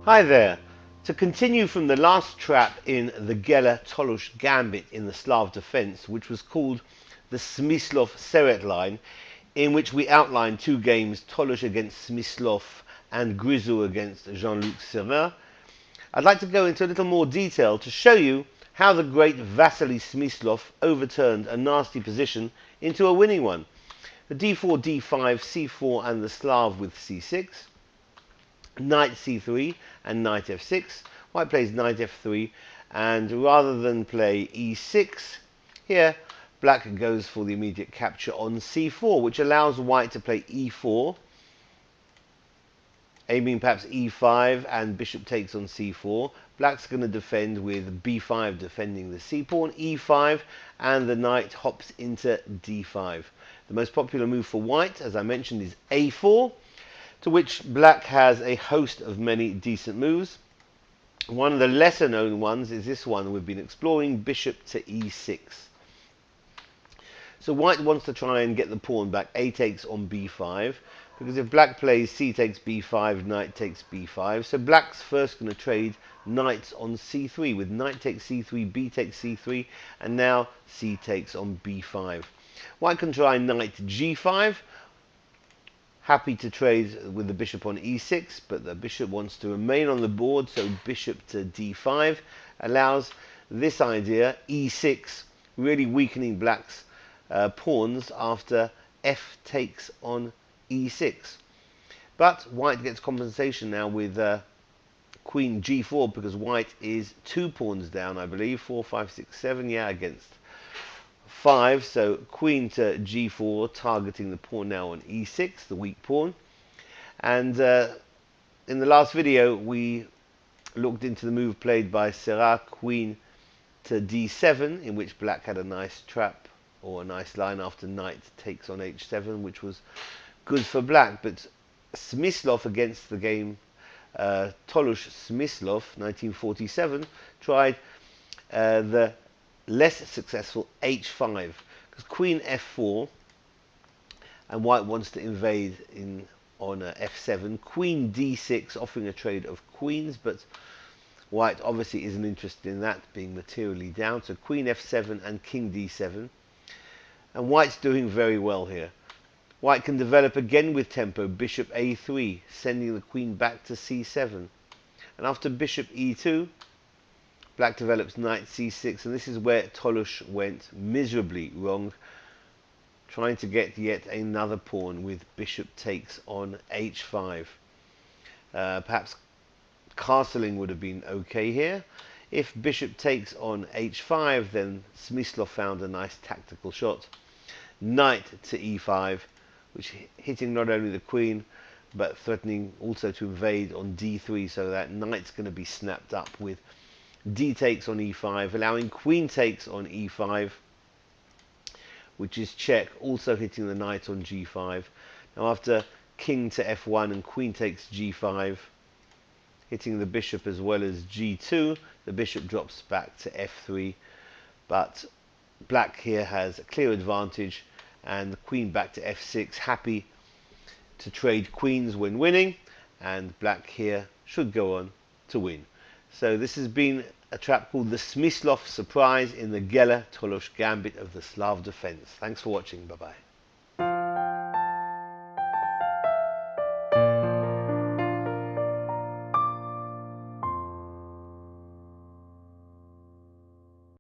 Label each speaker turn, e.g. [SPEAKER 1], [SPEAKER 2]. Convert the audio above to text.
[SPEAKER 1] Hi there. To continue from the last trap in the Tolush Gambit in the Slav defense, which was called the Smyslov Seret line, in which we outlined two games, Tolush against Smyslov and Grizou against Jean-Luc Sermer, I'd like to go into a little more detail to show you how the great Vasily Smyslov overturned a nasty position into a winning one. The d4, d5, c4 and the Slav with c6, knight c3 and knight f6. White plays knight f3, and rather than play e6 here, black goes for the immediate capture on c4, which allows white to play e4, aiming perhaps e5, and bishop takes on c4. Black's going to defend with b5, defending the c-pawn, e5, and the knight hops into d5. The most popular move for white, as I mentioned, is a4, to which black has a host of many decent moves. One of the lesser known ones is this one we've been exploring, bishop to e6. So white wants to try and get the pawn back, a takes on b5, because if black plays c takes b5, knight takes b5, so black's first going to trade knights on c3, with knight takes c3, b takes c3, and now c takes on b5. White can try knight g5, happy to trade with the bishop on e6, but the bishop wants to remain on the board, so bishop to d5 allows this idea, e6, really weakening black's pawns after f takes on e6. But white gets compensation now with queen g4, because white is 2 pawns down, I believe, 4, 5, 6, 7, yeah, against 5, so queen to g4, targeting the pawn now on e6, the weak pawn. And in the last video we looked into the move played by Serra, queen to d7, in which black had a nice trap or a nice line after knight takes on h7, which was good for black. But Smyslov against the game, Tolush Smyslov, 1947, tried the less successful h5, because queen f4, and white wants to invade in on f7, queen d6, offering a trade of queens, but white obviously isn't interested in that, being materially down, so queen f7 and king d7, and white's doing very well here. White can develop again with tempo, bishop a3, sending the queen back to c7, and after bishop e2, black develops knight c6, and this is where Tolush went miserably wrong, trying to get yet another pawn with bishop takes on h5. Perhaps castling would have been okay here. If bishop takes on h5, then Smyslov found a nice tactical shot. Knight to e5, which hitting not only the queen, but threatening also to invade on d3, so that knight's going to be snapped up with d takes on e5, allowing queen takes on e5, which is check, also hitting the knight on g5. Now after king to f1 and queen takes g5, hitting the bishop as well as g2, the bishop drops back to f3, but black here has a clear advantage, and the queen back to f6, happy to trade queens when winning, and black here should go on to win. So this has been a trap called the Smyslov Surprise in the Tolush Gambit of the Slav defense. Thanks for watching. Bye-bye.